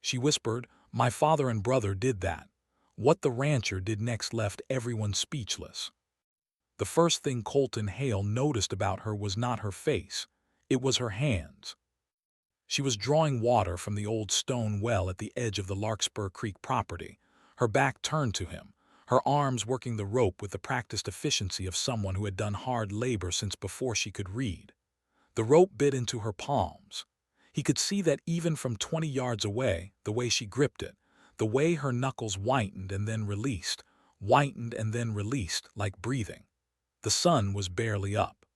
She whispered, "My father and brother did that." What the rancher did next left everyone speechless. The first thing Colton Hale noticed about her was not her face. It was her hands. She was drawing water from the old stone well at the edge of the Larkspur Creek property, her back turned to him, her arms working the rope with the practiced efficiency of someone who had done hard labor since before she could read. The rope bit into her palms. He could see that even from 20 yards away, the way she gripped it, the way her knuckles whitened and then released, like breathing. The sun was barely up.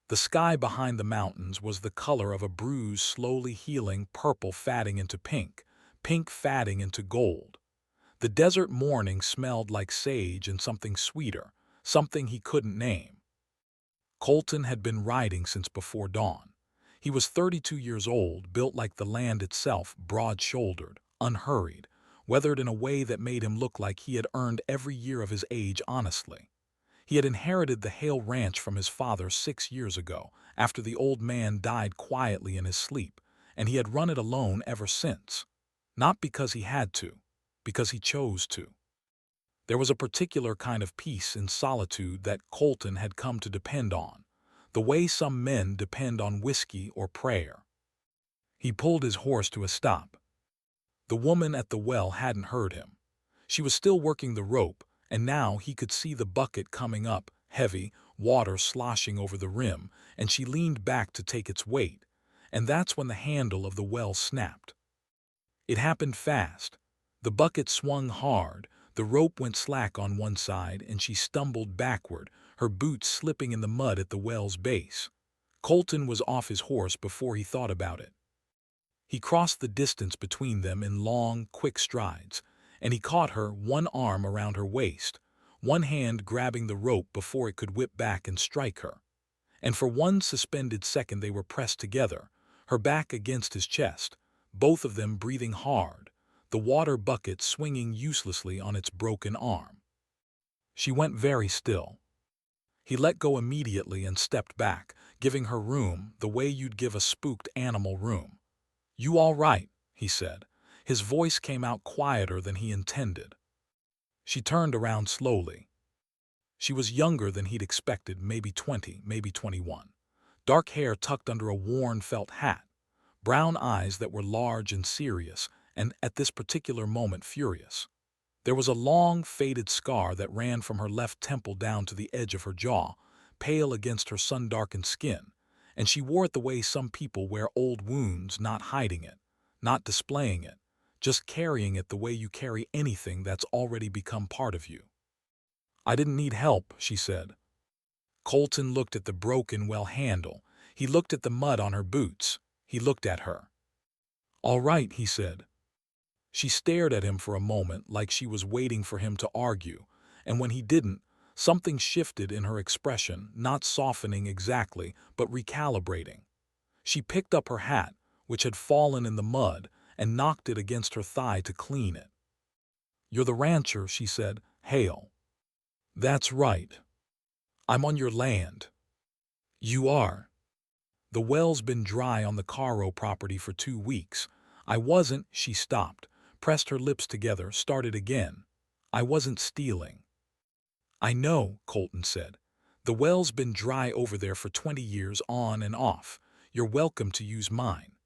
The sky behind the mountains was the color of a bruise slowly healing, purple fatting into pink, pink fatting into gold. The desert morning smelled like sage and something sweeter, something he couldn't name. Colton had been riding since before dawn. He was 32 years old, built like the land itself, broad-shouldered, unhurried, weathered in a way that made him look like he had earned every year of his age honestly. He had inherited the Hale Ranch from his father 6 years ago, after the old man died quietly in his sleep, and he had run it alone ever since. Not because he had to, because he chose to. There was a particular kind of peace in solitude that Colton had come to depend on, the way some men depend on whiskey or prayer. He pulled his horse to a stop. The woman at the well hadn't heard him. She was still working the rope, and now he could see the bucket coming up, heavy, water sloshing over the rim, and she leaned back to take its weight, and that's when the handle of the well snapped. It happened fast. The bucket swung hard, the rope went slack on one side, and she stumbled backward, her boots slipping in the mud at the well's base. Colton was off his horse before he thought about it. He crossed the distance between them in long, quick strides, and he caught her, one arm around her waist, one hand grabbing the rope before it could whip back and strike her. And for one suspended second they were pressed together, her back against his chest, both of them breathing hard, the water bucket swinging uselessly on its broken arm. She went very still. He let go immediately and stepped back, giving her room the way you'd give a spooked animal room. "You all right?" he said. His voice came out quieter than he intended. She turned around slowly. She was younger than he'd expected, maybe 20, maybe 21. Dark hair tucked under a worn felt hat, brown eyes that were large and serious, and at this particular moment furious. There was a long, faded scar that ran from her left temple down to the edge of her jaw, pale against her sun-darkened skin, and she wore it the way some people wear old wounds, not hiding it, not displaying it, just carrying it the way you carry anything that's already become part of you. "I didn't need help," she said. Colton looked at the broken well handle. He looked at the mud on her boots. He looked at her. "All right," he said. She stared at him for a moment like she was waiting for him to argue, and when he didn't, something shifted in her expression, not softening exactly, but recalibrating. She picked up her hat, which had fallen in the mud, and knocked it against her thigh to clean it. "You're the rancher," she said. "Hale." "That's right. I'm on your land." "You are." "The well's been dry on the Caro property for 2 weeks. I wasn't—" She stopped, pressed her lips together, started again. "I wasn't stealing." "I know," Colton said. "The well's been dry over there for 20 years on and off. You're welcome to use mine."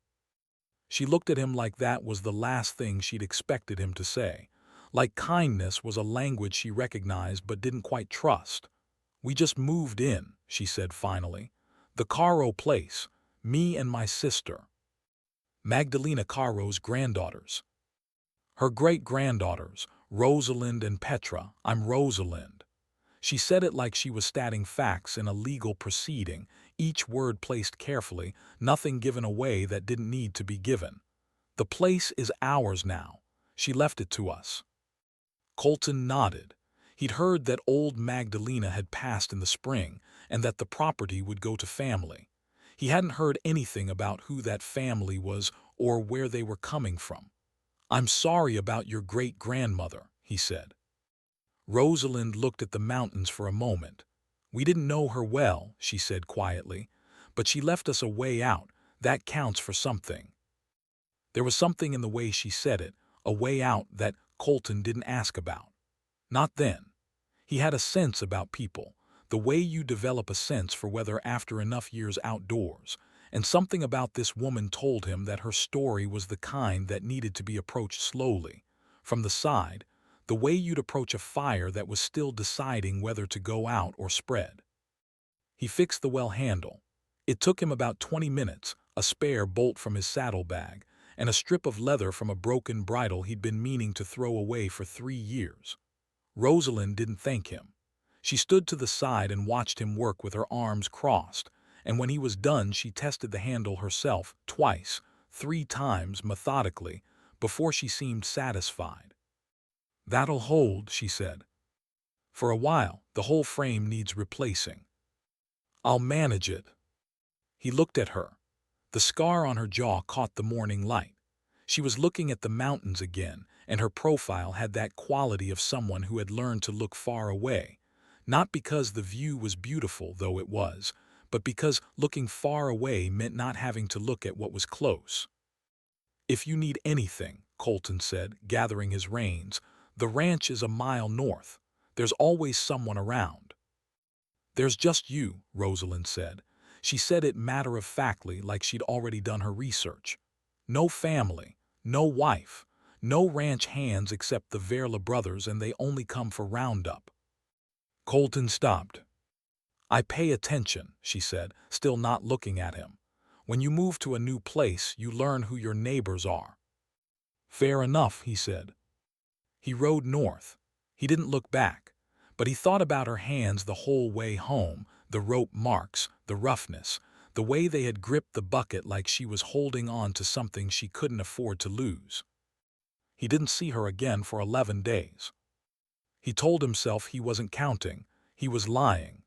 She looked at him like that was the last thing she'd expected him to say, like kindness was a language she recognized but didn't quite trust. "We just moved in," she said finally. "The Caro place, me and my sister. Magdalena Caro's granddaughters. Her great-granddaughters, Rosalind and Petra. I'm Rosalind." She said it like she was stating facts in a legal proceeding, each word placed carefully, nothing given away that didn't need to be given. "The place is ours now. She left it to us." Colton nodded. He'd heard that old Magdalena had passed in the spring and that the property would go to family. He hadn't heard anything about who that family was or where they were coming from. "I'm sorry about your great-grandmother," he said. Rosalind looked at the mountains for a moment. "We didn't know her well," she said quietly, "but she left us a way out. That counts for something." There was something in the way she said it, a way out that Colton didn't ask about. Not then. He had a sense about people, the way you develop a sense for weather after enough years outdoors, and something about this woman told him that her story was the kind that needed to be approached slowly, from the side, the way you'd approach a fire that was still deciding whether to go out or spread. He fixed the well handle. It took him about 20 minutes, a spare bolt from his saddlebag, and a strip of leather from a broken bridle he'd been meaning to throw away for 3 years. Rosalind didn't thank him. She stood to the side and watched him work with her arms crossed, and when he was done she tested the handle herself, twice, 3 times methodically, before she seemed satisfied. "That'll hold," she said. "For a while, the whole frame needs replacing. I'll manage it." He looked at her. The scar on her jaw caught the morning light. She was looking at the mountains again, and her profile had that quality of someone who had learned to look far away, not because the view was beautiful, though it was, but because looking far away meant not having to look at what was close. "If you need anything," Colton said, gathering his reins, "the ranch is a mile north. There's always someone around." "There's just you," Rosalind said. She said it matter-of-factly, like she'd already done her research. "No family, no wife, no ranch hands except the Verla brothers, and they only come for roundup." Colton stopped. "I pay attention," she said, still not looking at him. "When you move to a new place, you learn who your neighbors are." "Fair enough," he said. He rode north. He didn't look back, but he thought about her hands the whole way home, the rope marks, the roughness, the way they had gripped the bucket like she was holding on to something she couldn't afford to lose. He didn't see her again for 11 days. He told himself he wasn't counting. He was lying.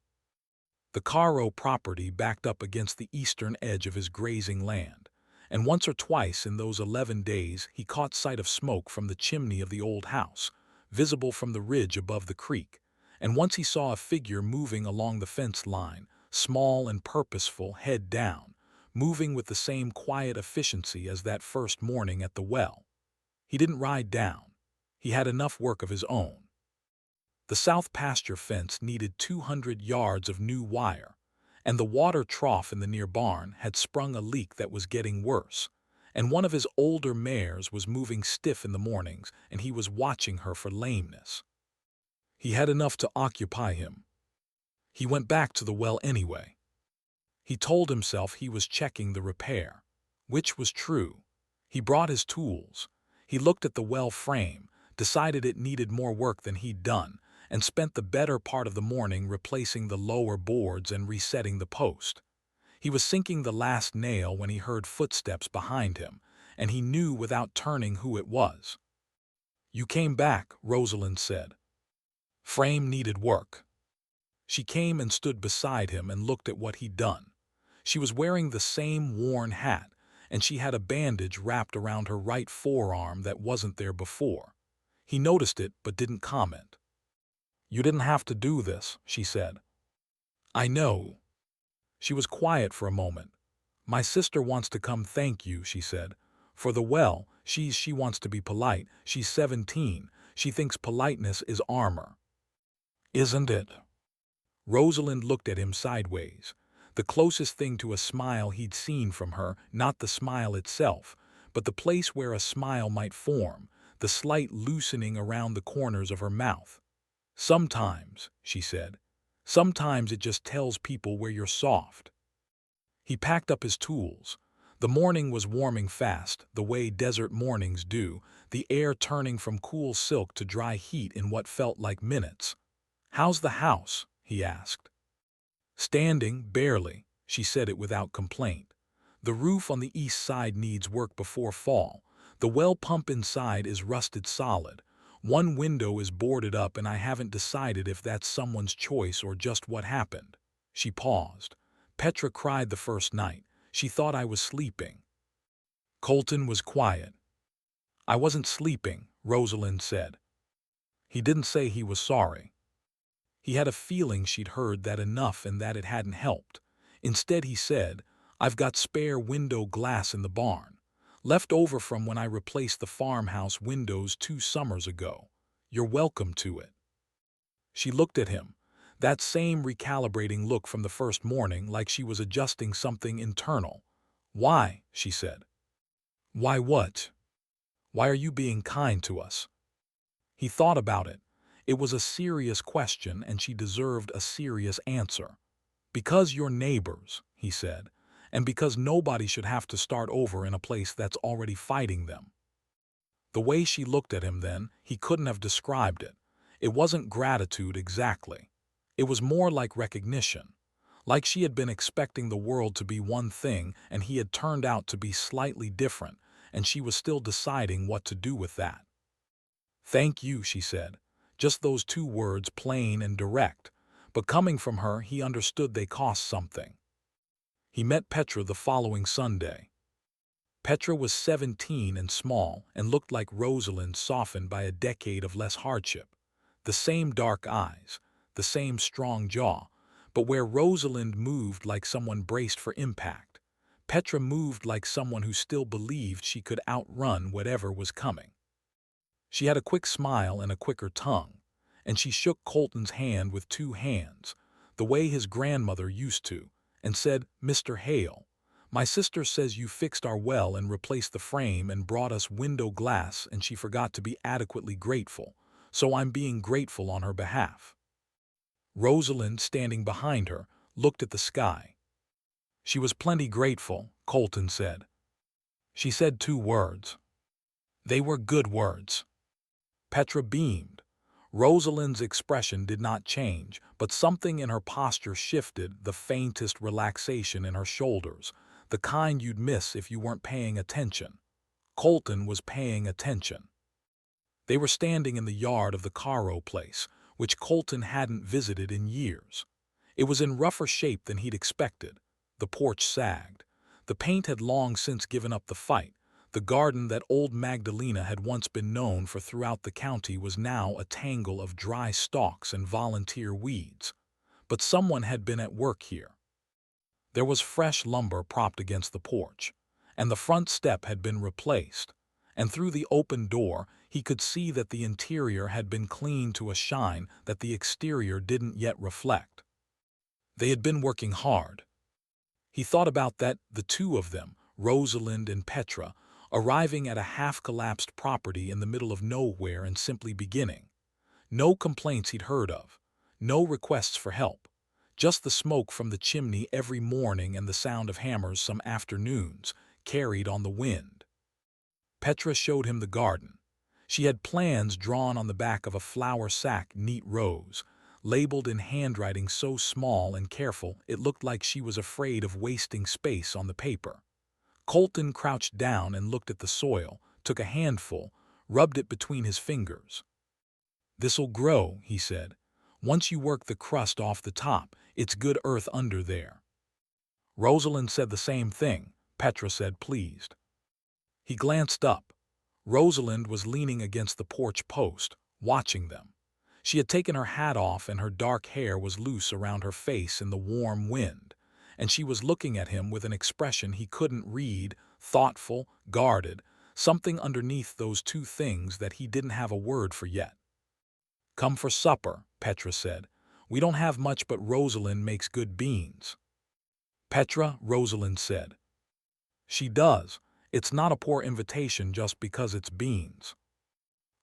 The Caro property backed up against the eastern edge of his grazing land, and once or twice in those 11 days he caught sight of smoke from the chimney of the old house, visible from the ridge above the creek, and once he saw a figure moving along the fence line, small and purposeful, head down, moving with the same quiet efficiency as that first morning at the well. He didn't ride down. He had enough work of his own. The south pasture fence needed 200 yards of new wire, and the water trough in the near barn had sprung a leak that was getting worse, and one of his older mares was moving stiff in the mornings, and he was watching her for lameness. He had enough to occupy him. He went back to the well anyway. He told himself he was checking the repair, which was true. He brought his tools. He looked at the well frame, decided it needed more work than he'd done, and spent the better part of the morning replacing the lower boards and resetting the post. He was sinking the last nail when he heard footsteps behind him, and he knew without turning who it was. "You came back," Rosalind said. "Frame needed work." She came and stood beside him and looked at what he'd done. She was wearing the same worn hat, and she had a bandage wrapped around her right forearm that wasn't there before. He noticed it but didn't comment. "You didn't have to do this," she said. "I know." She was quiet for a moment. "My sister wants to come thank you," she said. "For the well, she wants to be polite. She's 17. She thinks politeness is armor." "Isn't it?" Rosalind looked at him sideways. The closest thing to a smile he'd seen from her, not the smile itself, but the place where a smile might form, the slight loosening around the corners of her mouth. "Sometimes," she said. "Sometimes it just tells people where you're soft." He packed up his tools. The morning was warming fast, the way desert mornings do, the air turning from cool silk to dry heat in what felt like minutes. "How's the house?" he asked. "Standing, barely." She said it without complaint. "The roof on the east side needs work before fall. The well pump inside is rusted solid. One window is boarded up, and I haven't decided if that's someone's choice or just what happened." She paused. "Petra cried the first night. She thought I was sleeping." Colton was quiet. "I wasn't sleeping," Rosalind said. He didn't say he was sorry. He had a feeling she'd heard that enough and that it hadn't helped. Instead he said, "I've got spare window glass in the barn. Left over from when I replaced the farmhouse windows 2 summers ago. You're welcome to it." She looked at him, that same recalibrating look from the first morning, like she was adjusting something internal. "Why?" she said. "Why what? Why are you being kind to us?" He thought about it. It was a serious question, and she deserved a serious answer. "Because you're neighbors," he said, "and because nobody should have to start over in a place that's already fighting them." The way she looked at him then, he couldn't have described it. It wasn't gratitude exactly. It was more like recognition. Like she had been expecting the world to be one thing, and he had turned out to be slightly different, and she was still deciding what to do with that. "Thank you," she said. Just those 2 words, plain and direct. But coming from her, he understood they cost something. He met Petra the following Sunday. Petra was 17 and small, and looked like Rosalind softened by a decade of less hardship. The same dark eyes, the same strong jaw, but where Rosalind moved like someone braced for impact, Petra moved like someone who still believed she could outrun whatever was coming. She had a quick smile and a quicker tongue, and she shook Colton's hand with 2 hands, the way his grandmother used to, and said, "Mr. Hale, my sister says you fixed our well and replaced the frame and brought us window glass, and she forgot to be adequately grateful, so I'm being grateful on her behalf." Rosalind, standing behind her, looked at the sky. "She was plenty grateful," Colton said. "She said 2 words. They were good words." Petra beamed. Rosalind's expression did not change, but something in her posture shifted, the faintest relaxation in her shoulders, the kind you'd miss if you weren't paying attention. Colton was paying attention. They were standing in the yard of the Caro place, which Colton hadn't visited in years. It was in rougher shape than he'd expected. The porch sagged. The paint had long since given up the fight. The garden that old Magdalena had once been known for throughout the county was now a tangle of dry stalks and volunteer weeds. But someone had been at work here. There was fresh lumber propped against the porch, and the front step had been replaced, and through the open door he could see that the interior had been cleaned to a shine that the exterior didn't yet reflect. They had been working hard. He thought about that, the 2 of them, Rosalind and Petra, arriving at a half-collapsed property in the middle of nowhere and simply beginning. No complaints he'd heard of, no requests for help, just the smoke from the chimney every morning and the sound of hammers some afternoons, carried on the wind. Petra showed him the garden. She had plans drawn on the back of a flour sack, neat rows, labeled in handwriting so small and careful it looked like she was afraid of wasting space on the paper. Colton crouched down and looked at the soil, took a handful, rubbed it between his fingers. "This'll grow," he said. "Once you work the crust off the top, it's good earth under there." Rosalind said the same thing, Petra said, pleased. He glanced up. Rosalind was leaning against the porch post, watching them. She had taken her hat off and her dark hair was loose around her face in the warm wind, and she was looking at him with an expression he couldn't read, thoughtful, guarded, something underneath those 2 things that he didn't have a word for yet. "Come for supper," Petra said. "We don't have much, but Rosalind makes good beans." "Petra," Rosalind said. "She does. It's not a poor invitation just because it's beans."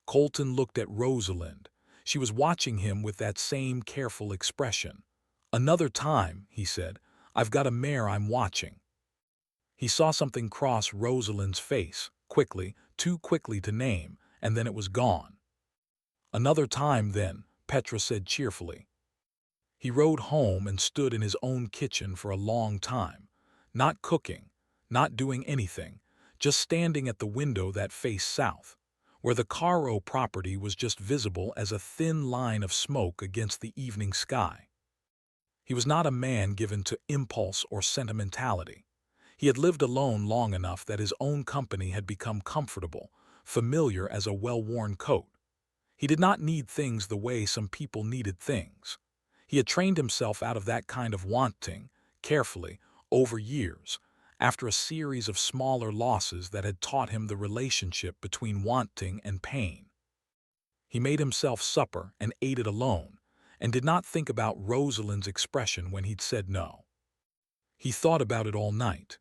Colton looked at Rosalind. She was watching him with that same careful expression. "Another time," he said. "I've got a mare I'm watching." He saw something cross Rosalind's face, quickly, too quickly to name, and then it was gone. "Another time, then," Petra said cheerfully. He rode home and stood in his own kitchen for a long time, not cooking, not doing anything, just standing at the window that faced south, where the Caro property was just visible as a thin line of smoke against the evening sky. He was not a man given to impulse or sentimentality. He had lived alone long enough that his own company had become comfortable, familiar as a well-worn coat. He did not need things the way some people needed things. He had trained himself out of that kind of wanting, carefully, over years, after a series of smaller losses that had taught him the relationship between wanting and pain. He made himself supper and ate it alone, and did not think about Rosalind's expression when he'd said no. He thought about it all night.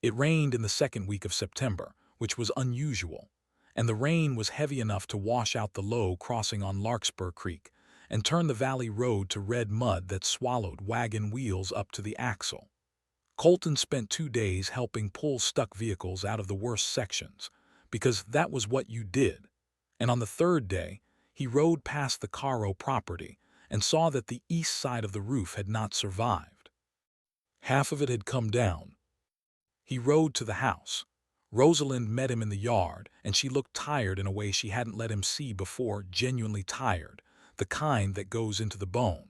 It rained in the second week of September, which was unusual, and the rain was heavy enough to wash out the low crossing on Larkspur Creek and turn the valley road to red mud that swallowed wagon wheels up to the axle. Colton spent 2 days helping pull stuck vehicles out of the worst sections, because that was what you did, and on the third day, he rode past the Caro property and saw that the east side of the roof had not survived. Half of it had come down. He rode to the house. Rosalind met him in the yard, and she looked tired in a way she hadn't let him see before, genuinely tired, the kind that goes into the bone.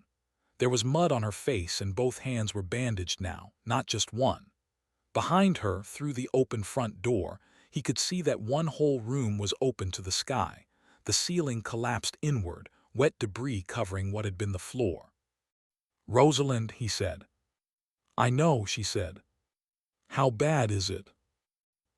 There was mud on her face and both hands were bandaged now, not just one. Behind her, through the open front door, he could see that one whole room was open to the sky. The ceiling collapsed inward, wet debris covering what had been the floor. "Rosalind," he said. "I know," she said. "How bad is it?"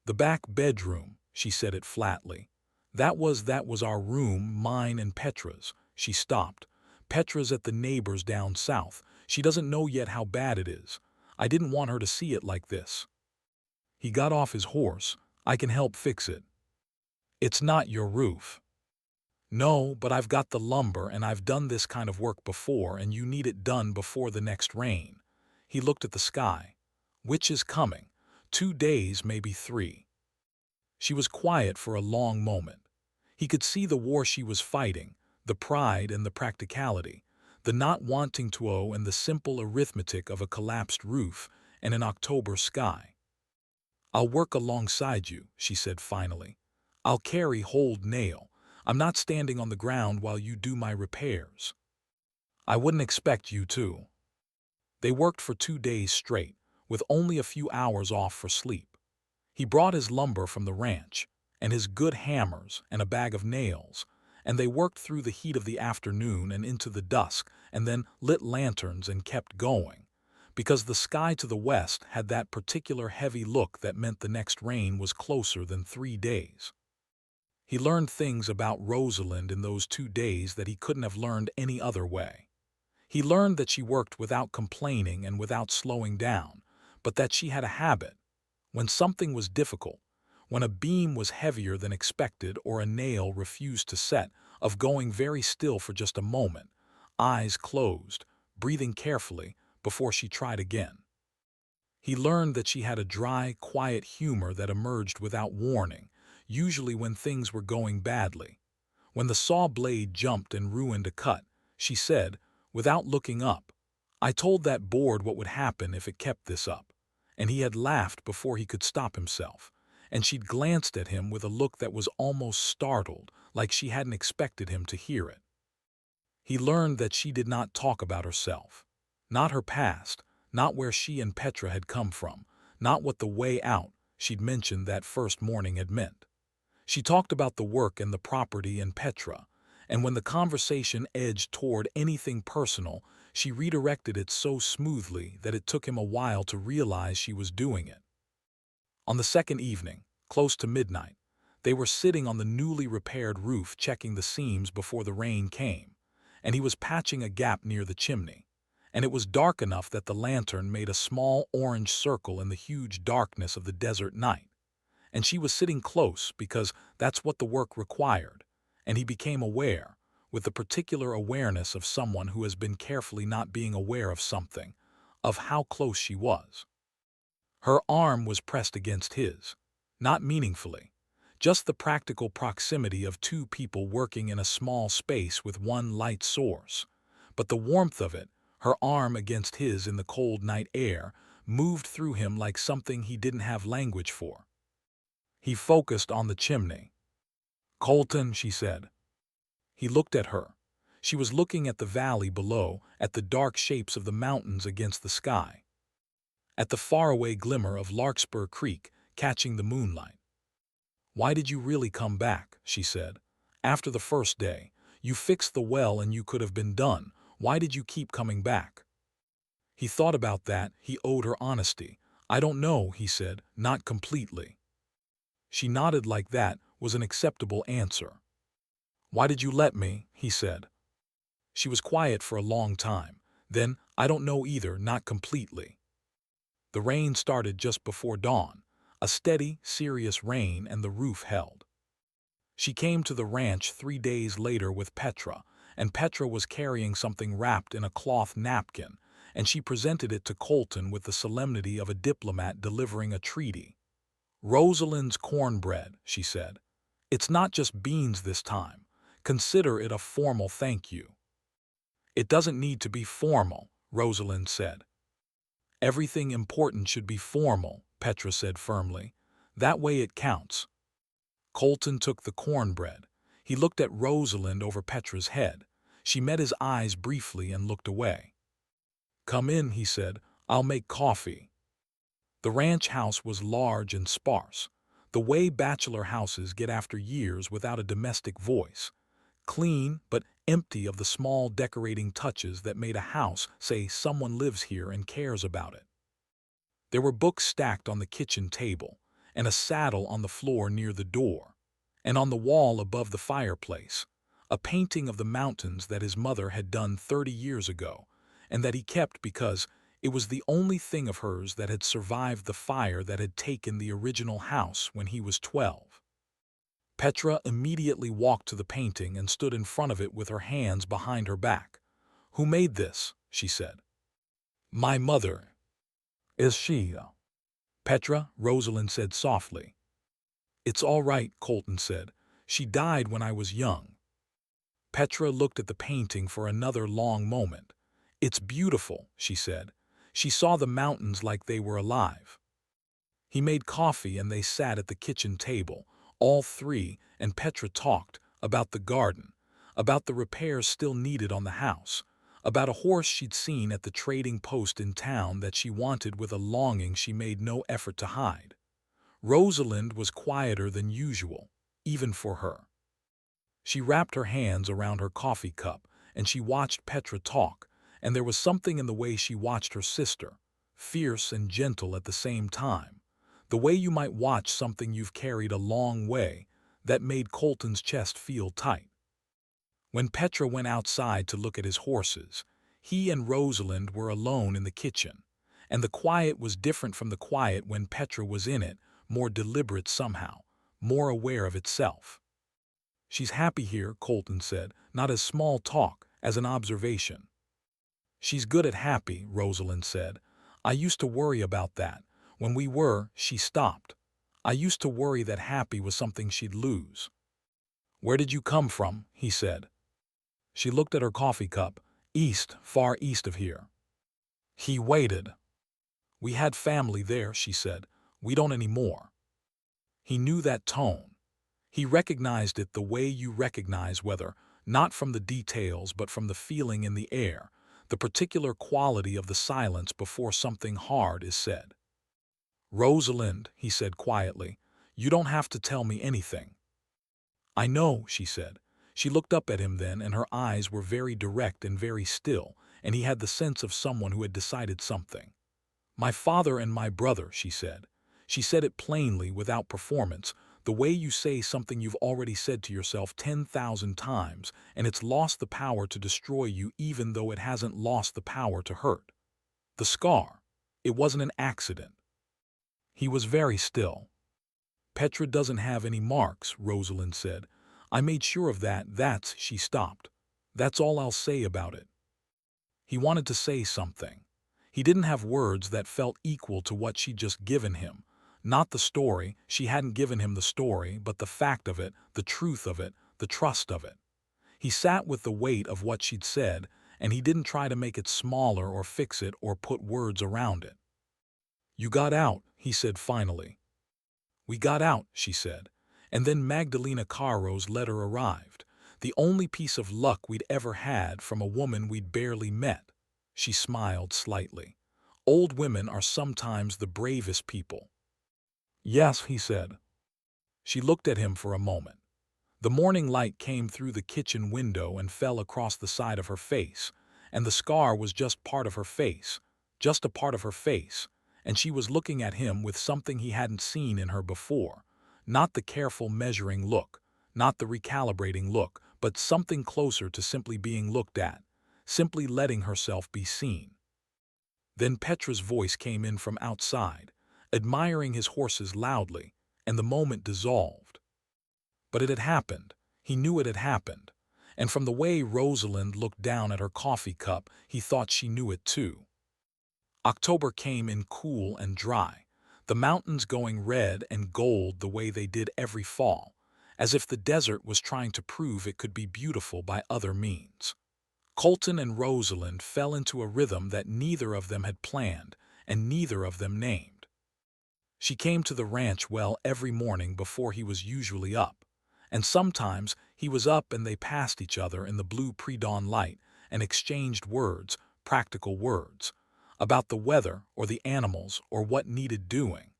"The back bedroom," she said it flatly. That was our room, mine and Petra's." She stopped. "Petra's at the neighbor's down south. She doesn't know yet how bad it is. I didn't want her to see it like this." He got off his horse. "I can help fix it." "It's not your roof." "No, but I've got the lumber and I've done this kind of work before, and you need it done before the next rain." He looked at the sky. "Which is coming? 2 days, maybe 3. She was quiet for a long moment. He could see the war she was fighting, the pride and the practicality, the not wanting to owe and the simple arithmetic of a collapsed roof and an October sky. "I'll work alongside you," she said finally. "I'll carry hold nail. I'm not standing on the ground while you do my repairs." "I wouldn't expect you to." They worked for 2 days straight, with only a few hours off for sleep. He brought his lumber from the ranch, and his good hammers and a bag of nails, and they worked through the heat of the afternoon and into the dusk, and then lit lanterns and kept going, because the sky to the west had that particular heavy look that meant the next rain was closer than 3 days. He learned things about Rosalind in those 2 days that he couldn't have learned any other way. He learned that she worked without complaining and without slowing down, but that she had a habit. When something was difficult, when a beam was heavier than expected or a nail refused to set, of going very still for just a moment, eyes closed, breathing carefully, before she tried again. He learned that she had a dry, quiet humor that emerged without warning, usually when things were going badly. When the saw blade jumped and ruined a cut, she said, without looking up, "I told that board what would happen if it kept this up." And he had laughed before he could stop himself, and she'd glanced at him with a look that was almost startled, like she hadn't expected him to hear it. He learned that she did not talk about herself, not her past, not where she and Petra had come from, not what the way out she'd mentioned that first morning had meant. She talked about the work and the property and Petra, and when the conversation edged toward anything personal, she redirected it so smoothly that it took him a while to realize she was doing it. On the second evening, close to midnight, they were sitting on the newly repaired roof checking the seams before the rain came, and he was patching a gap near the chimney, and it was dark enough that the lantern made a small orange circle in the huge darkness of the desert night. And she was sitting close because that's what the work required, and he became aware, with the particular awareness of someone who has been carefully not being aware of something, of how close she was. Her arm was pressed against his, not meaningfully, just the practical proximity of two people working in a small space with one light source. But the warmth of it, her arm against his in the cold night air, moved through him like something he didn't have language for. He focused on the chimney. "Colton," she said. He looked at her. She was looking at the valley below, at the dark shapes of the mountains against the sky, at the faraway glimmer of Larkspur Creek catching the moonlight. "Why did you really come back?" she said. "After the first day, you fixed the well and you could have been done. Why did you keep coming back?" He thought about that. He owed her honesty, I don't know, he said, not completely. She nodded like that was an acceptable answer. Why did you let me? He said. She was quiet for a long time. Then, I don't know either, not completely. The rain started just before dawn, a steady, serious rain, and the roof held. She came to the ranch 3 days later with Petra, and Petra was carrying something wrapped in a cloth napkin, and she presented it to Colton with the solemnity of a diplomat delivering a treaty. Rosalind's cornbread, she said. It's not just beans this time. Consider it a formal thank you. It doesn't need to be formal, Rosalind said. Everything important should be formal, Petra said firmly. That way it counts. Colton took the cornbread. He looked at Rosalind over Petra's head. She met his eyes briefly and looked away. Come in, he said. I'll make coffee. The ranch house was large and sparse, the way bachelor houses get after years without a domestic voice. Clean, but empty of the small decorating touches that made a house say someone lives here and cares about it. There were books stacked on the kitchen table, and a saddle on the floor near the door, and on the wall above the fireplace, a painting of the mountains that his mother had done 30 years ago, and that he kept because it was the only thing of hers that had survived the fire that had taken the original house when he was 12. Petra immediately walked to the painting and stood in front of it with her hands behind her back. Who made this? She said. My mother. Is she? Petra, Rosalind said softly. It's all right, Colton said. She died when I was young. Petra looked at the painting for another long moment. It's beautiful, she said. She saw the mountains like they were alive. He made coffee and they sat at the kitchen table, all three, and Petra talked about the garden, about the repairs still needed on the house, about a horse she'd seen at the trading post in town that she wanted with a longing she made no effort to hide. Rosalind was quieter than usual, even for her. She wrapped her hands around her coffee cup, and she watched Petra talk, and there was something in the way she watched her sister, fierce and gentle at the same time, the way you might watch something you've carried a long way, that made Colton's chest feel tight. When Petra went outside to look at his horses, he and Rosalind were alone in the kitchen, and the quiet was different from the quiet when Petra was in it, more deliberate somehow, more aware of itself. She's happy here, Colton said, not as small talk, as an observation. She's good at happy, Rosalind said. I used to worry about that. When we were, she stopped. I used to worry that happy was something she'd lose. Where did you come from? He said. She looked at her coffee cup. East, far east of here. He waited. We had family there, she said. We don't anymore. He knew that tone. He recognized it the way you recognize weather, not from the details but from the feeling in the air, the particular quality of the silence before something hard is said. Rosalind, he said quietly, you don't have to tell me anything. I know, she said. She looked up at him then, and her eyes were very direct and very still, and he had the sense of someone who had decided something. My father and my brother, she said. She said it plainly, without performance, the way you say something you've already said to yourself 10,000 times, and it's lost the power to destroy you even though it hasn't lost the power to hurt. The scar. It wasn't an accident. He was very still. Petra doesn't have any marks, Rosalind said. I made sure of that. She stopped. That's all I'll say about it. He wanted to say something. He didn't have words that felt equal to what she'd just given him. Not the story, she hadn't given him the story, but the fact of it, the truth of it, the trust of it. He sat with the weight of what she'd said, and he didn't try to make it smaller or fix it or put words around it. You got out, he said finally. We got out, she said. And then Magdalena Caro's letter arrived, the only piece of luck we'd ever had from a woman we'd barely met. She smiled slightly. Old women are sometimes the bravest people. Yes, he said. She looked at him for a moment. The morning light came through the kitchen window and fell across the side of her face, and the scar was just part of her face, just a part of her face, and she was looking at him with something he hadn't seen in her before. Not the careful measuring look, not the recalibrating look, but something closer to simply being looked at, simply letting herself be seen. Then Petra's voice came in from outside, admiring his horses loudly, and the moment dissolved. But it had happened. He knew it had happened. And from the way Rosalind looked down at her coffee cup, he thought she knew it too. October came in cool and dry, the mountains going red and gold the way they did every fall, as if the desert was trying to prove it could be beautiful by other means. Colton and Rosalind fell into a rhythm that neither of them had planned and neither of them named. She came to the ranch well every morning before he was usually up, and sometimes he was up and they passed each other in the blue pre-dawn light and exchanged words, practical words, about the weather or the animals or what needed doing.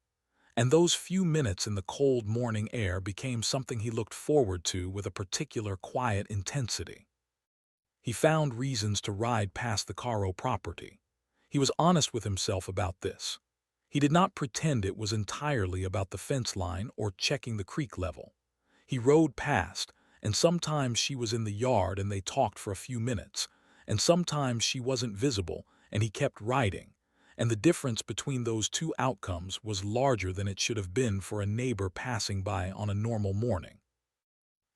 And those few minutes in the cold morning air became something he looked forward to with a particular quiet intensity. He found reasons to ride past the Caro property. He was honest with himself about this. He did not pretend it was entirely about the fence line or checking the creek level. He rode past, and sometimes she was in the yard and they talked for a few minutes, and sometimes she wasn't visible and he kept riding, and the difference between those two outcomes was larger than it should have been for a neighbor passing by on a normal morning.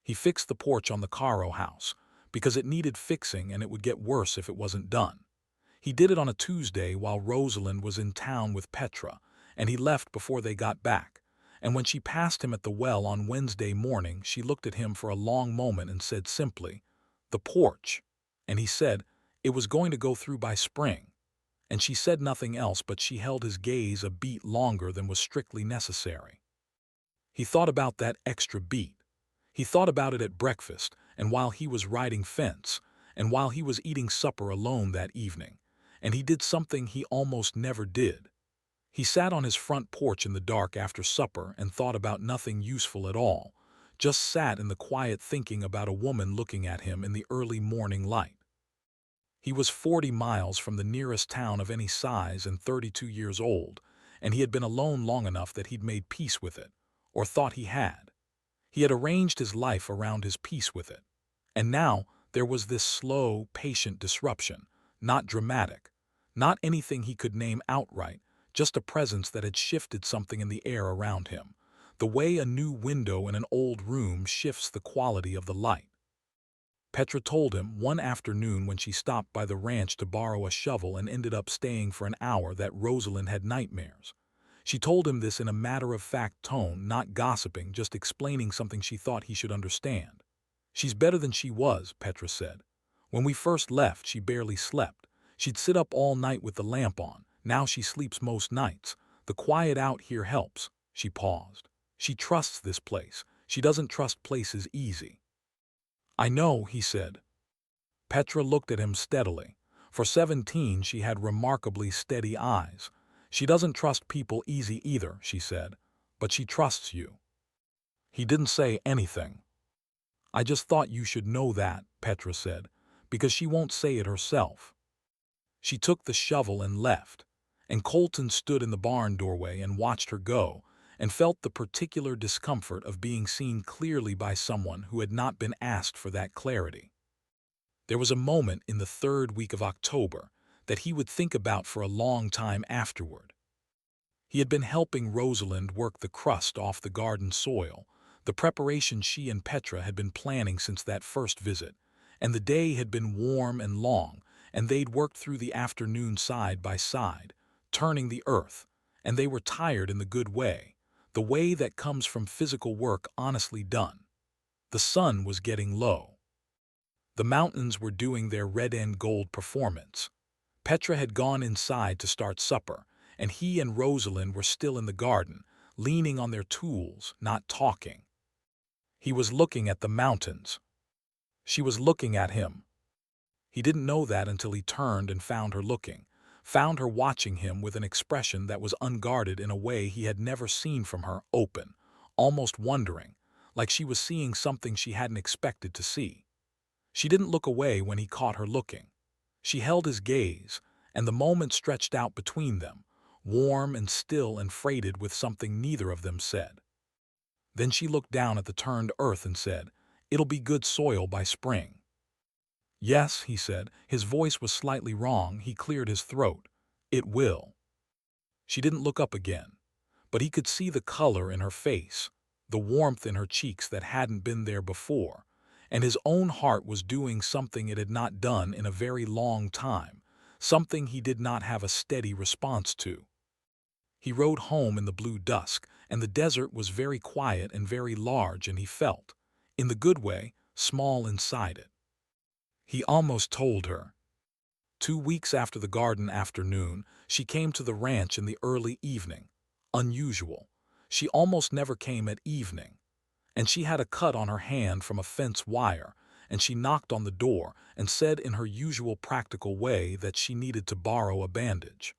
He fixed the porch on the Caro house, because it needed fixing and it would get worse if it wasn't done. He did it on a Tuesday while Rosalind was in town with Petra, and he left before they got back. And when she passed him at the well on Wednesday morning, she looked at him for a long moment and said simply, "The porch." And he said, "It was going to go through by spring." And she said nothing else, but she held his gaze a beat longer than was strictly necessary. He thought about that extra beat. He thought about it at breakfast, and while he was riding fence, and while he was eating supper alone that evening, and he did something he almost never did. He sat on his front porch in the dark after supper and thought about nothing useful at all, just sat in the quiet thinking about a woman looking at him in the early morning light. He was 40 miles from the nearest town of any size and 32 years old, and he had been alone long enough that he'd made peace with it, or thought he had. He had arranged his life around his peace with it. And now there was this slow, patient disruption, not dramatic, not anything he could name outright, just a presence that had shifted something in the air around him, the way a new window in an old room shifts the quality of the light. Petra told him one afternoon when she stopped by the ranch to borrow a shovel and ended up staying for an hour that Rosalind had nightmares. She told him this in a matter-of-fact tone, not gossiping, just explaining something she thought he should understand. "She's better than she was," Petra said. "When we first left, she barely slept. She'd sit up all night with the lamp on. Now she sleeps most nights. The quiet out here helps." She paused. "She trusts this place. She doesn't trust places easy." "I know," he said. Petra looked at him steadily. For 17, she had remarkably steady eyes. "She doesn't trust people easy either," she said, "but she trusts you." He didn't say anything. "I just thought you should know that," Petra said, "because she won't say it herself." She took the shovel and left, and Colton stood in the barn doorway and watched her go, and felt the particular discomfort of being seen clearly by someone who had not been asked for that clarity. There was a moment in the third week of October that he would think about for a long time afterward. He had been helping Rosalind work the crust off the garden soil, the preparation she and Petra had been planning since that first visit, and the day had been warm and long, and they'd worked through the afternoon side by side, turning the earth, and they were tired in the good way, the way that comes from physical work honestly done. The sun was getting low. The mountains were doing their red and gold performance. Petra had gone inside to start supper, and he and Rosalind were still in the garden, leaning on their tools, not talking. He was looking at the mountains. She was looking at him. He didn't know that until he turned and found her looking, found her watching him with an expression that was unguarded in a way he had never seen from her, open, almost wondering, like she was seeing something she hadn't expected to see. She didn't look away when he caught her looking. She held his gaze, and the moment stretched out between them, warm and still and freighted with something neither of them said. Then she looked down at the turned earth and said, "It'll be good soil by spring." "Yes," he said. His voice was slightly wrong. He cleared his throat. "It will." She didn't look up again, but he could see the color in her face, the warmth in her cheeks that hadn't been there before, and his own heart was doing something it had not done in a very long time, something he did not have a steady response to. He rode home in the blue dusk, and the desert was very quiet and very large, and he felt, in the good way, small inside it. He almost told her. 2 weeks after the garden afternoon, she came to the ranch in the early evening. Unusual. She almost never came at evening. And she had a cut on her hand from a fence wire, and she knocked on the door and said in her usual practical way that she needed to borrow a bandage.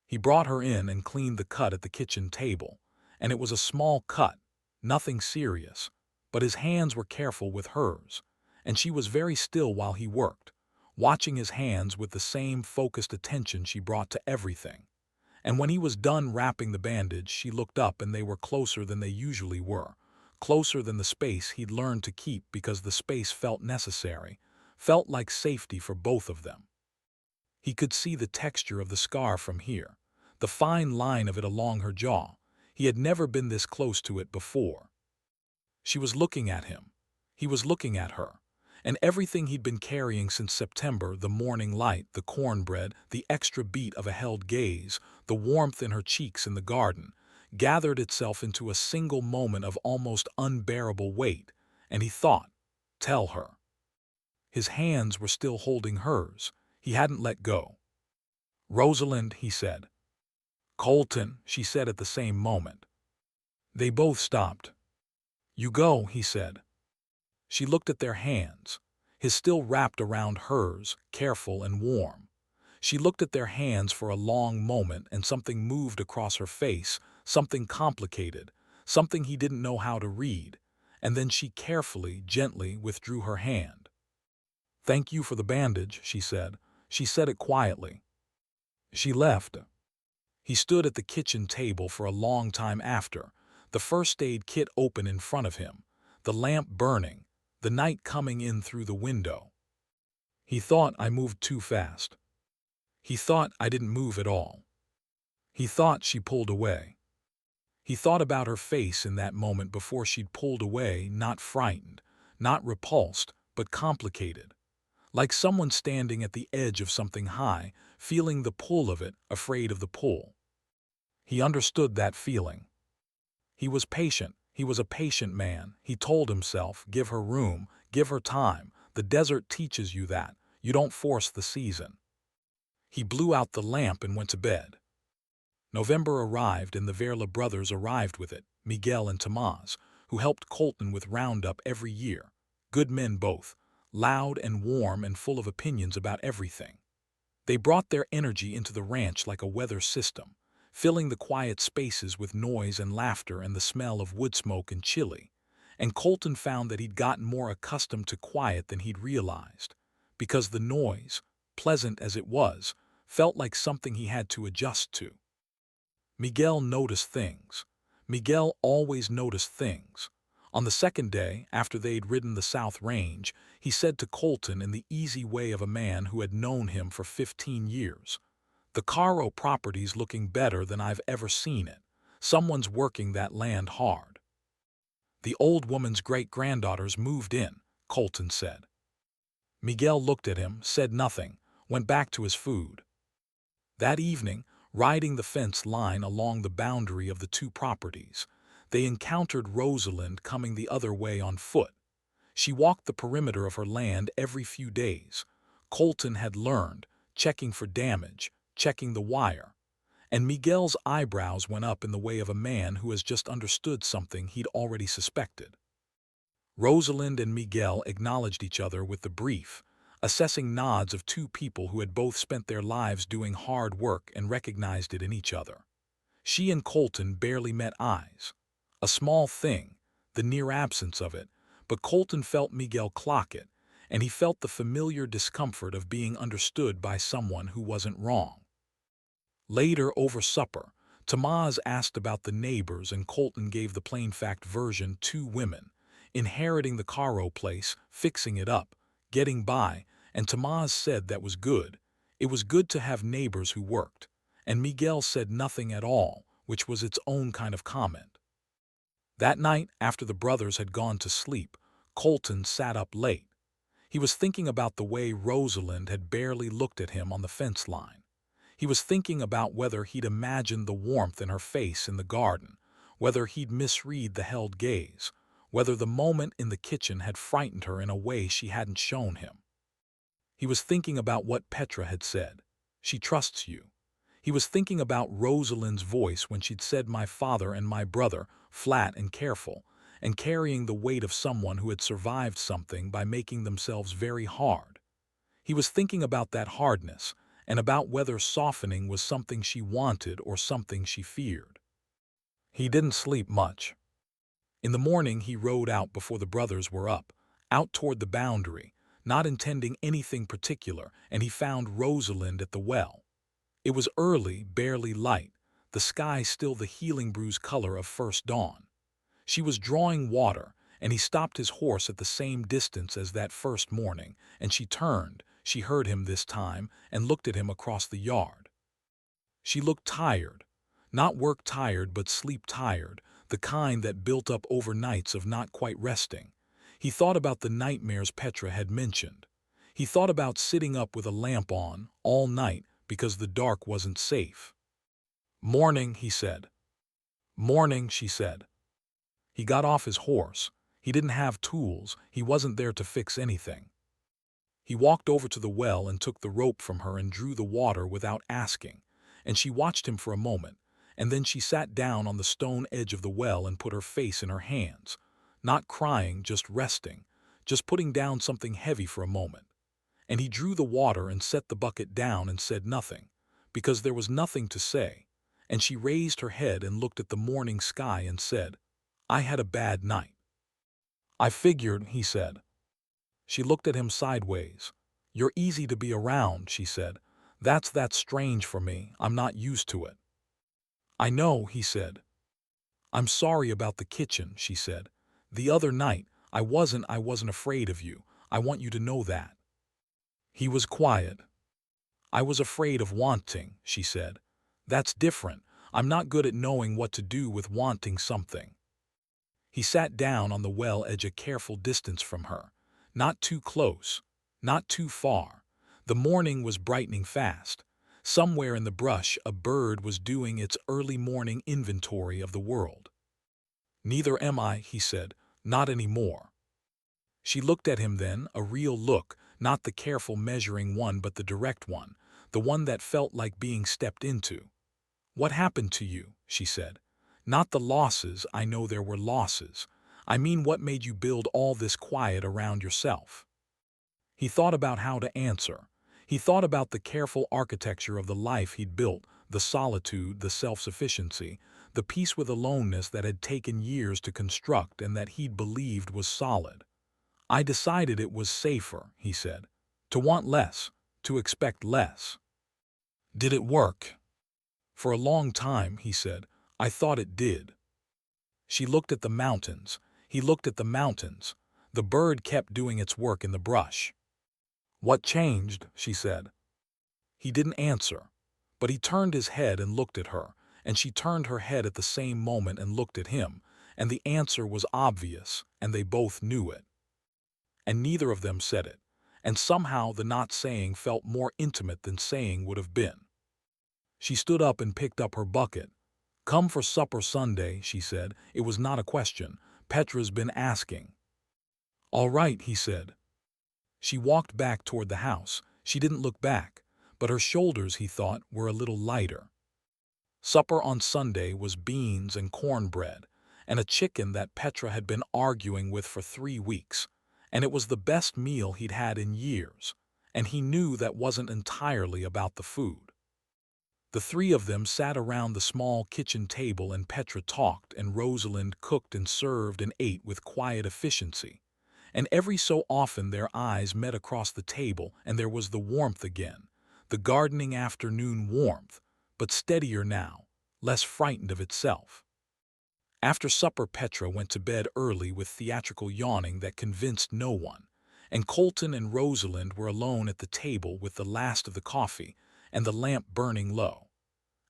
He brought her in and cleaned the cut at the kitchen table, and it was a small cut, nothing serious, but his hands were careful with hers, and she was very still while he worked, watching his hands with the same focused attention she brought to everything. And when he was done wrapping the bandage, she looked up and they were closer than they usually were, closer than the space he'd learned to keep because the space felt necessary, felt like safety for both of them. He could see the texture of the scar from here, the fine line of it along her jaw. He had never been this close to it before. She was looking at him. He was looking at her. And everything he'd been carrying since September, the morning light, the cornbread, the extra beat of a held gaze, the warmth in her cheeks in the garden, gathered itself into a single moment of almost unbearable weight, and he thought, tell her. His hands were still holding hers. He hadn't let go. "Rosalind," he said. "Colton," she said at the same moment. They both stopped. "You go," he said. She looked at their hands, his still wrapped around hers, careful and warm. She looked at their hands for a long moment, and something moved across her face, something complicated, something he didn't know how to read, and then she carefully, gently withdrew her hand. "Thank you for the bandage," she said. She said it quietly. She left. He stood at the kitchen table for a long time after, the first aid kit open in front of him, the lamp burning, the night coming in through the window. He thought I moved too fast. He thought I didn't move at all. He thought she pulled away. He thought about her face in that moment before she'd pulled away, not frightened, not repulsed, but complicated. Like someone standing at the edge of something high, feeling the pull of it, afraid of the pull. He understood that feeling. He was patient. He was a patient man. He told himself, give her room, give her time. The desert teaches you that. You don't force the season. He blew out the lamp and went to bed. November arrived, and the Verla brothers arrived with it, Miguel and Tomás, who helped Colton with Roundup every year. Good men both, loud and warm and full of opinions about everything. They brought their energy into the ranch like a weather system, filling the quiet spaces with noise and laughter and the smell of wood smoke and chili. And Colton found that he'd gotten more accustomed to quiet than he'd realized, because the noise, pleasant as it was, felt like something he had to adjust to. Miguel noticed things. Miguel always noticed things. On the second day, after they'd ridden the South Range, he said to Colton in the easy way of a man who had known him for 15 years, "The Caro property's looking better than I've ever seen it. Someone's working that land hard." "The old woman's great-granddaughters moved in," Colton said. Miguel looked at him, said nothing, went back to his food. That evening, riding the fence line along the boundary of the two properties, they encountered Rosalind coming the other way on foot. She walked the perimeter of her land every few days. Colton had learned, checking for damage, checking the wire. And Miguel's eyebrows went up in the way of a man who has just understood something he'd already suspected. Rosalind and Miguel acknowledged each other with the brief, assessing nods of two people who had both spent their lives doing hard work and recognized it in each other. She and Colton barely met eyes. A small thing, the near absence of it, but Colton felt Miguel clock it, and he felt the familiar discomfort of being understood by someone who wasn't wrong. Later, over supper, Tamaz asked about the neighbors and Colton gave the plain fact version: two women, inheriting the Caro place, fixing it up, getting by, and Tamaz said that was good. It was good to have neighbors who worked. And Miguel said nothing at all, which was its own kind of comment. That night, after the brothers had gone to sleep, Colton sat up late. He was thinking about the way Rosalind had barely looked at him on the fence line. He was thinking about whether he'd imagined the warmth in her face in the garden, whether he'd misread the held gaze, whether the moment in the kitchen had frightened her in a way she hadn't shown him. He was thinking about what Petra had said. She trusts you. He was thinking about Rosalind's voice when she'd said my father and my brother, flat and careful, and carrying the weight of someone who had survived something by making themselves very hard. He was thinking about that hardness, and about whether softening was something she wanted or something she feared. He didn't sleep much. In the morning he rode out before the brothers were up, out toward the boundary, not intending anything particular, and he found Rosalind at the well. It was early, barely light, the sky still the healing bruise color of first dawn. She was drawing water, and he stopped his horse at the same distance as that first morning, and she turned, she heard him this time, and looked at him across the yard. She looked tired, not work tired but sleep tired, the kind that built up over nights of not quite resting. He thought about the nightmares Petra had mentioned. He thought about sitting up with a lamp on, all night, because the dark wasn't safe. "Morning," he said. "Morning," she said. He got off his horse. He didn't have tools. He wasn't there to fix anything. He walked over to the well and took the rope from her and drew the water without asking, and she watched him for a moment, and then she sat down on the stone edge of the well and put her face in her hands, not crying, just resting, just putting down something heavy for a moment. And he drew the water and set the bucket down and said nothing, because there was nothing to say, and she raised her head and looked at the morning sky and said, "I had a bad night." "I figured," he said. She looked at him sideways. "You're easy to be around," she said. That's strange for me. I'm not used to it." "I know," he said. "I'm sorry about the kitchen," she said. "The other night, I wasn't afraid of you. I want you to know that." He was quiet. "I was afraid of wanting," she said. "That's different. I'm not good at knowing what to do with wanting something." He sat down on the well edge a careful distance from her. Not too close, not too far. The morning was brightening fast. Somewhere in the brush a bird was doing its early morning inventory of the world. "Neither am I," he said. "Not anymore." She looked at him then, a real look, not the careful measuring one but the direct one, the one that felt like being stepped into. "What happened to you?" she said. "Not the losses, I know there were losses. I mean, what made you build all this quiet around yourself?" He thought about how to answer. He thought about the careful architecture of the life he'd built, the solitude, the self-sufficiency, the peace with aloneness that had taken years to construct and that he'd believed was solid. "I decided it was safer," he said, "to want less, to expect less." "Did it work?" "For a long time," he said, "I thought it did." She looked at the mountains. He looked at the mountains. The bird kept doing its work in the brush. "What changed?" she said. He didn't answer, but he turned his head and looked at her, and she turned her head at the same moment and looked at him, and the answer was obvious, and they both knew it. And neither of them said it, and somehow the not saying felt more intimate than saying would have been. She stood up and picked up her bucket. "Come for supper Sunday," she said. It was not a question. Petra's been asking. "All right," he said. She walked back toward the house. She didn't look back, but her shoulders, he thought, were a little lighter. Supper on Sunday was beans and cornbread, and a chicken that Petra had been arguing with for 3 weeks, and it was the best meal he'd had in years, and he knew that wasn't entirely about the food. The three of them sat around the small kitchen table and Petra talked and Rosalind cooked and served and ate with quiet efficiency. And every so often their eyes met across the table and there was the warmth again, the gardening afternoon warmth, but steadier now, less frightened of itself. After supper, Petra went to bed early with theatrical yawning that convinced no one, and Colton and Rosalind were alone at the table with the last of the coffee and the lamp burning low.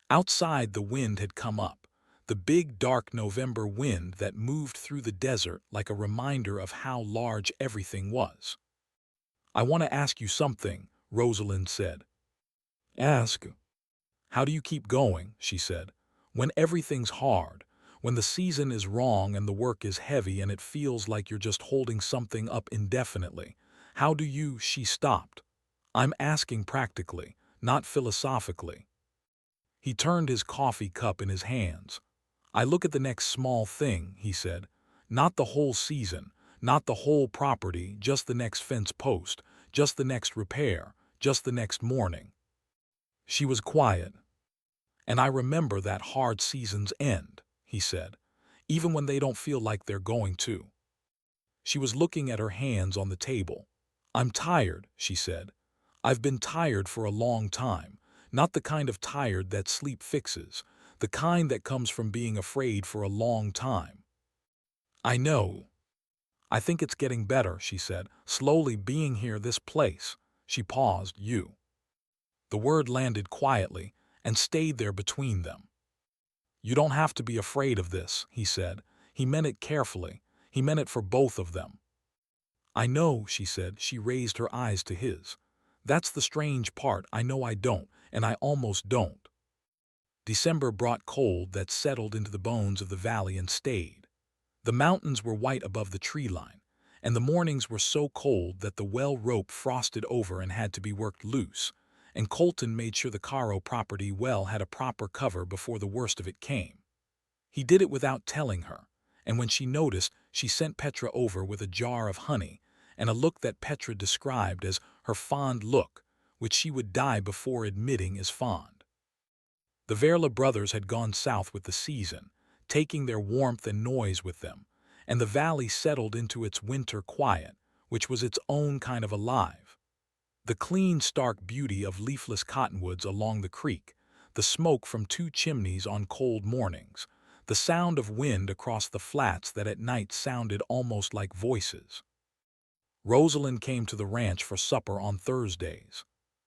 Outside, the wind had come up, the big dark November wind that moved through the desert like a reminder of how large everything was. "I want to ask you something," Rosalind said. "Ask." "How do you keep going," she said, "when everything's hard, when the season is wrong and the work is heavy and it feels like you're just holding something up indefinitely? How do you—" She stopped. "I'm asking practically, not philosophically." He turned his coffee cup in his hands. "I look at the next small thing," he said. "Not the whole season, not the whole property, just the next fence post, just the next repair, just the next morning." She was quiet. "And I remember that hard seasons end," he said, "even when they don't feel like they're going to." She was looking at her hands on the table. "I'm tired," she said. "I've been tired for a long time, not the kind of tired that sleep fixes, the kind that comes from being afraid for a long time." "I know. I think it's getting better," she said, "slowly being here, this place." She paused. "You." The word landed quietly and stayed there between them. "You don't have to be afraid of this," he said. He meant it carefully. He meant it for both of them. "I know," she said. She raised her eyes to his. "That's the strange part. I know I don't, and I almost don't." December brought cold that settled into the bones of the valley and stayed. The mountains were white above the tree line, and the mornings were so cold that the well rope frosted over and had to be worked loose, and Colton made sure the Caro property well had a proper cover before the worst of it came. He did it without telling her, and when she noticed, she sent Petra over with a jar of honey and a look that Petra described as her fond look, which she would die before admitting is fond. The Verla brothers had gone south with the season, taking their warmth and noise with them, and the valley settled into its winter quiet, which was its own kind of alive. The clean, stark beauty of leafless cottonwoods along the creek, the smoke from 2 chimneys on cold mornings, the sound of wind across the flats that at night sounded almost like voices. Rosalind came to the ranch for supper on Thursdays.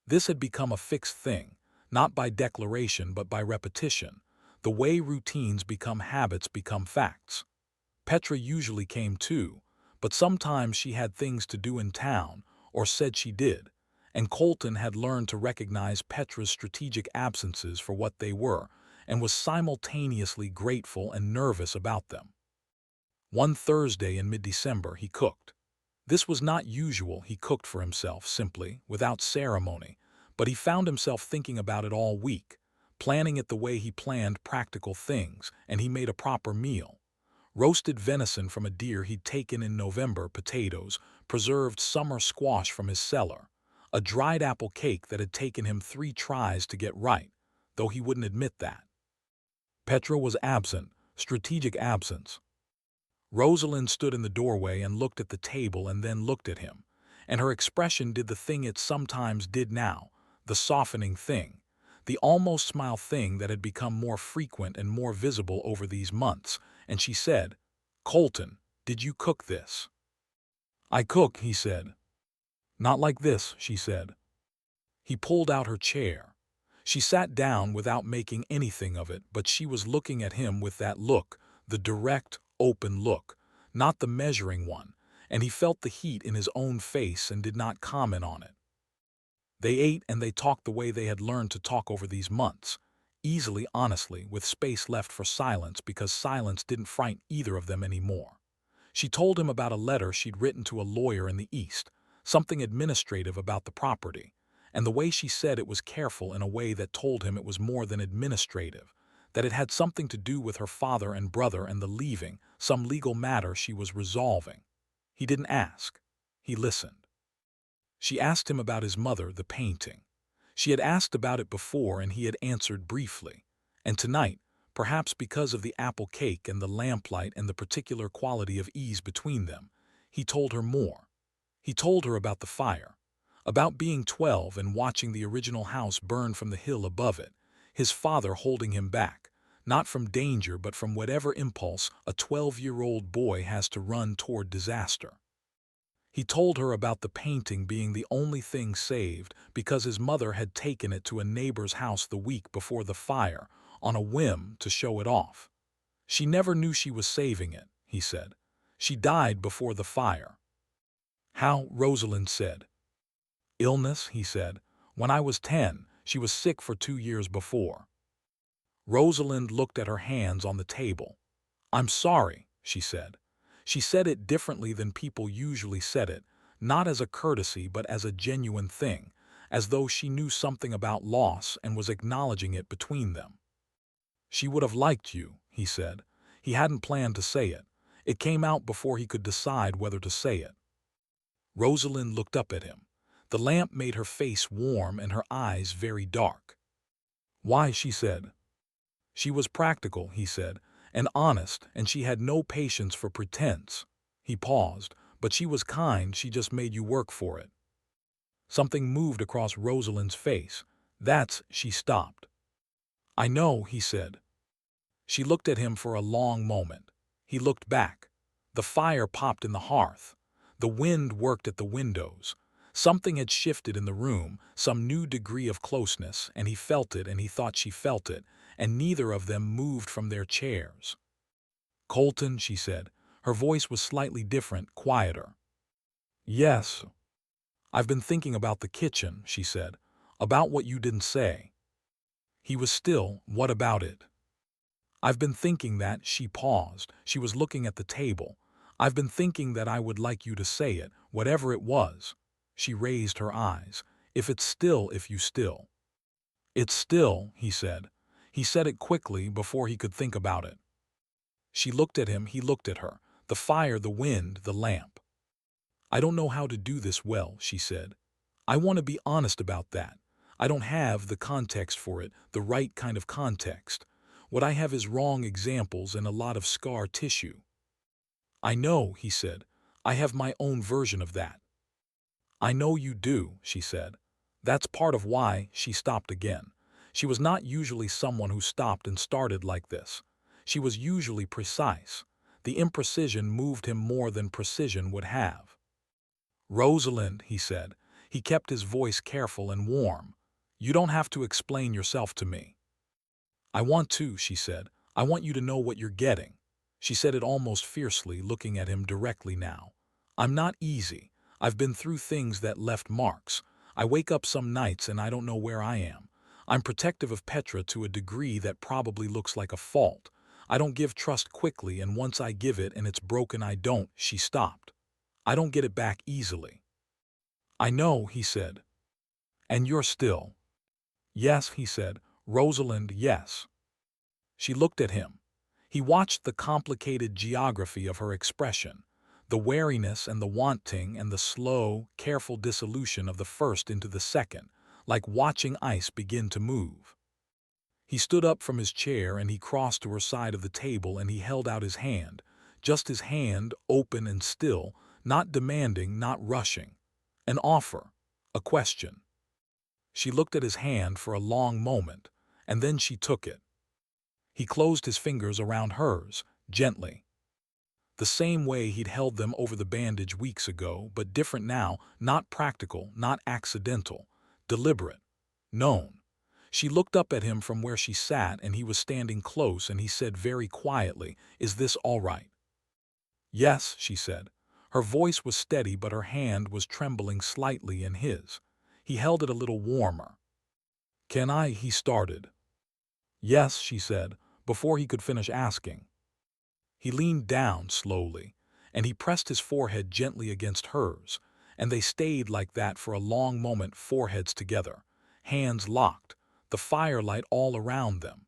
This had become a fixed thing, not by declaration but by repetition, the way routines become habits become facts. Petra usually came too, but sometimes she had things to do in town, or said she did, and Colton had learned to recognize Petra's strategic absences for what they were, and was simultaneously grateful and nervous about them. One Thursday in mid-December he cooked. This was not usual. He cooked for himself, simply, without ceremony, but he found himself thinking about it all week, planning it the way he planned practical things, and he made a proper meal. Roasted venison from a deer he'd taken in November, potatoes, preserved summer squash from his cellar, a dried apple cake that had taken him 3 tries to get right, though he wouldn't admit that. Petra was absent, strategic absence. Rosalind stood in the doorway and looked at the table and then looked at him, and her expression did the thing it sometimes did now, the softening thing, the almost smile thing that had become more frequent and more visible over these months, and she said, "Colton, did you cook this?" "I cook," he said. "Not like this," she said. He pulled out her chair. She sat down without making anything of it, but she was looking at him with that look, the direct, open look, not the measuring one, and he felt the heat in his own face and did not comment on it. They ate and they talked the way they had learned to talk over these months, easily, honestly, with space left for silence because silence didn't frighten either of them anymore. She told him about a letter she'd written to a lawyer in the East, something administrative about the property, and the way she said it was careful in a way that told him it was more than administrative, that it had something to do with her father and brother and the leaving, some legal matter she was resolving. He didn't ask. He listened. She asked him about his mother, the painting. She had asked about it before and he had answered briefly. And tonight, perhaps because of the apple cake and the lamplight and the particular quality of ease between them, he told her more. He told her about the fire, about being 12 and watching the original house burn from the hill above it. his father holding him back, not from danger but from whatever impulse a 12-year-old boy has to run toward disaster. He told her about the painting being the only thing saved because his mother had taken it to a neighbor's house the week before the fire, on a whim to show it off. She never knew she was saving it, he said. She died before the fire. How? Rosalind said. Illness, he said. When I was 10, she was sick for 2 years before. Rosalind looked at her hands on the table. I'm sorry, she said. She said it differently than people usually said it, not as a courtesy but as a genuine thing, as though she knew something about loss and was acknowledging it between them. She would have liked you, he said. He hadn't planned to say it. It came out before he could decide whether to say it. Rosalind looked up at him. The lamp made her face warm and her eyes very dark. Why? She said. She was practical, he said, and honest, and she had no patience for pretense. He paused, but she was kind, she just made you work for it. Something moved across Rosalind's face. She stopped. I know, he said. She looked at him for a long moment. He looked back. The fire popped in the hearth. The wind worked at the windows. Something had shifted in the room, some new degree of closeness, and he felt it and he thought she felt it, and neither of them moved from their chairs. Colton, she said. Her voice was slightly different, quieter. Yes. I've been thinking about the kitchen, she said. About what you didn't say. He was still. What about it? I've been thinking that. She paused. She was looking at the table. I've been thinking that I would like you to say it, whatever it was. She raised her eyes. If you still. It's still, he said. He said it quickly before he could think about it. She looked at him, he looked at her. The fire, the wind, the lamp. I don't know how to do this well, she said. I want to be honest about that. I don't have the context for it, the right kind of context. What I have is wrong examples and a lot of scar tissue. I know, he said. I have my own version of that. I know you do, she said. That's part of why. She stopped again. She was not usually someone who stopped and started like this. She was usually precise. The imprecision moved him more than precision would have. Rosalind, he said. He kept his voice careful and warm. You don't have to explain yourself to me. I want to, she said. I want you to know what you're getting. She said it almost fiercely, looking at him directly now. I'm not easy. I've been through things that left marks. I wake up some nights and I don't know where I am. I'm protective of Petra to a degree that probably looks like a fault. I don't give trust quickly, and once I give it and it's broken, I don't. She stopped. I don't get it back easily. I know, he said. And you're still. Yes, he said. Rosalind, yes. She looked at him. He watched the complicated geography of her expression, the wariness and the wanting and the slow, careful dissolution of the first into the second, like watching ice begin to move. He stood up from his chair and he crossed to her side of the table and he held out his hand, just his hand, open and still, not demanding, not rushing. An offer, a question. She looked at his hand for a long moment, and then she took it. He closed his fingers around hers, gently. The same way he'd held them over the bandage weeks ago, but different now, not practical, not accidental, deliberate, known. She looked up at him from where she sat and he was standing close and he said very quietly, "Is this all right?" "Yes," she said. Her voice was steady but her hand was trembling slightly in his. He held it a little warmer. "Can I?" he started. "Yes," she said, before he could finish asking. He leaned down slowly, and he pressed his forehead gently against hers, and they stayed like that for a long moment, foreheads together, hands locked, the firelight all around them.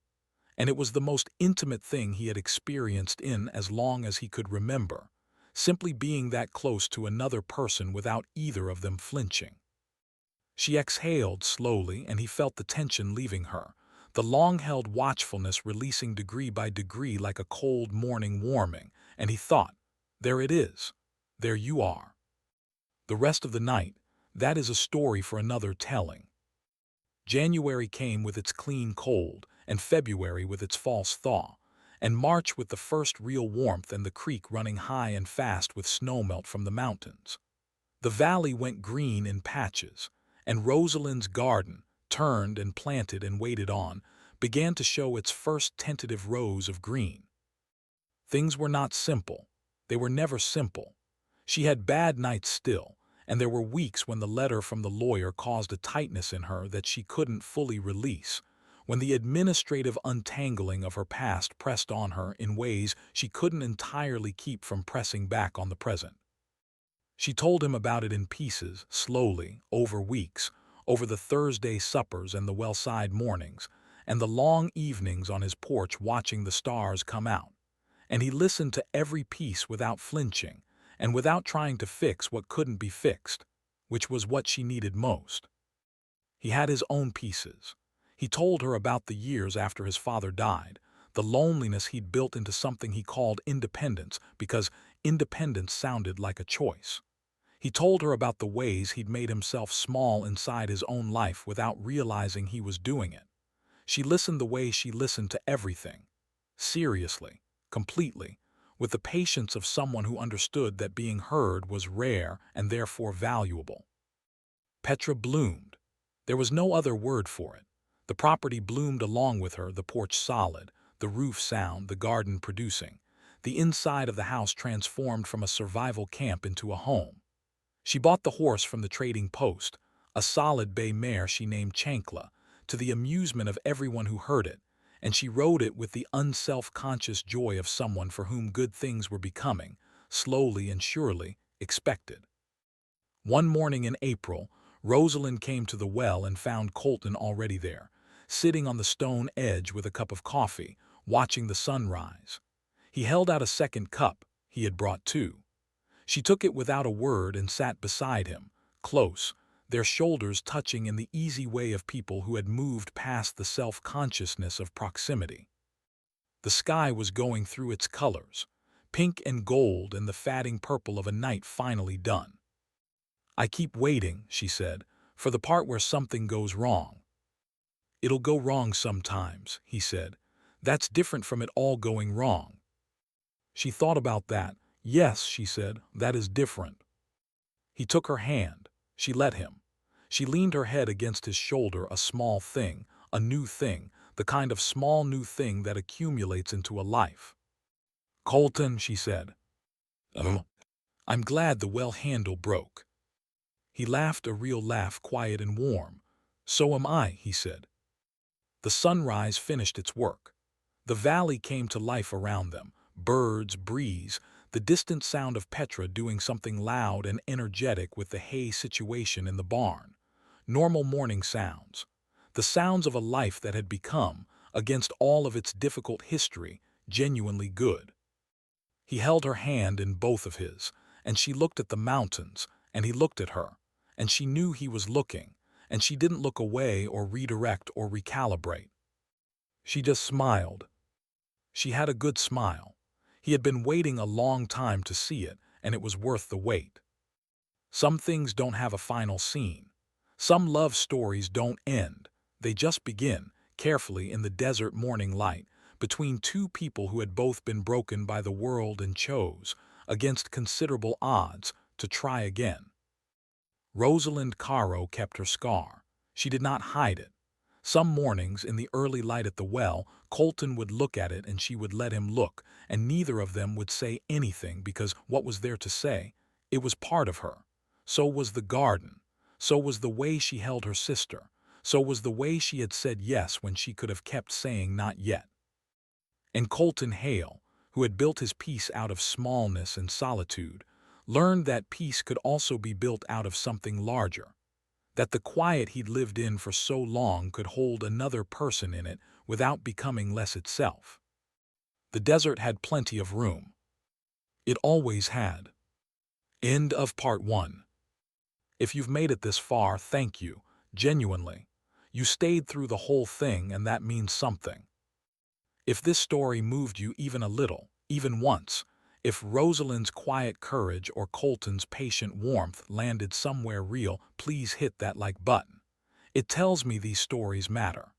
And it was the most intimate thing he had experienced in as long as he could remember, simply being that close to another person without either of them flinching. She exhaled slowly and he felt the tension leaving her, the long-held watchfulness releasing degree by degree like a cold morning warming, and he thought, there it is. There you are. The rest of the night, that is a story for another telling. January came with its clean cold, and February with its false thaw, and March with the first real warmth and the creek running high and fast with snowmelt from the mountains. The valley went green in patches, and Rosalind's garden, turned and planted and waited on, began to show its first tentative rose of green. Things were not simple. They were never simple. She had bad nights still, and there were weeks when the letter from the lawyer caused a tightness in her that she couldn't fully release, when the administrative untangling of her past pressed on her in ways she couldn't entirely keep from pressing back on the present. She told him about it in pieces, slowly, over weeks, over the Thursday suppers and the Wellside mornings, and the long evenings on his porch watching the stars come out. And he listened to every piece without flinching, and without trying to fix what couldn't be fixed, which was what she needed most. He had his own pieces. He told her about the years after his father died, the loneliness he'd built into something he called independence because independence sounded like a choice. He told her about the ways he'd made himself small inside his own life without realizing he was doing it. She listened the way she listened to everything. Seriously, completely, with the patience of someone who understood that being heard was rare and therefore valuable. Petra bloomed. There was no other word for it. The property bloomed along with her, the porch solid, the roof sound, the garden producing, the inside of the house transformed from a survival camp into a home. She bought the horse from the trading post, a solid bay mare she named Chankla, to the amusement of everyone who heard it, and she rode it with the unself-conscious joy of someone for whom good things were becoming, slowly and surely, expected. One morning in April, Rosalind came to the well and found Colton already there, sitting on the stone edge with a cup of coffee, watching the sun rise. He held out a second cup. He had brought two. She took it without a word and sat beside him, close, their shoulders touching in the easy way of people who had moved past the self-consciousness of proximity. The sky was going through its colors, pink and gold and the fatting purple of a night finally done. "I keep waiting," she said, "for the part where something goes wrong." "It'll go wrong sometimes," he said. "That's different from it all going wrong." She thought about that. "Yes," she said, "that is different." He took her hand. She let him. She leaned her head against his shoulder, a small thing, a new thing, the kind of small new thing that accumulates into a life. "Colton," she said. "Oh, I'm glad the well handle broke." He laughed, a real laugh, quiet and warm. "So am I," he said. The sunrise finished its work. The valley came to life around them. Birds, breeze, the distant sound of Petra doing something loud and energetic with the hay situation in the barn. Normal morning sounds. The sounds of a life that had become, against all of its difficult history, genuinely good. He held her hand in both of his, and she looked at the mountains, and he looked at her, and she knew he was looking, and she didn't look away or redirect or recalibrate. She just smiled. She had a good smile. He had been waiting a long time to see it, and it was worth the wait. Some things don't have a final scene. Some love stories don't end. They just begin, carefully in the desert morning light, between two people who had both been broken by the world and chose, against considerable odds, to try again. Rosalind Caro kept her scar. She did not hide it. Some mornings, in the early light at the well, Colton would look at it and she would let him look, and neither of them would say anything because what was there to say? It was part of her. So was the garden. So was the way she held her sister. So was the way she had said yes when she could have kept saying not yet. And Colton Hale, who had built his peace out of smallness and solitude, learned that peace could also be built out of something larger. That the quiet he'd lived in for so long could hold another person in it without becoming less itself. The desert had plenty of room. It always had. End of part 1. If you've made it this far, thank you, genuinely. You stayed through the whole thing, and that means something. If this story moved you even a little, even once, if Rosalind's quiet courage or Colton's patient warmth landed somewhere real, please hit that like button. It tells me these stories matter.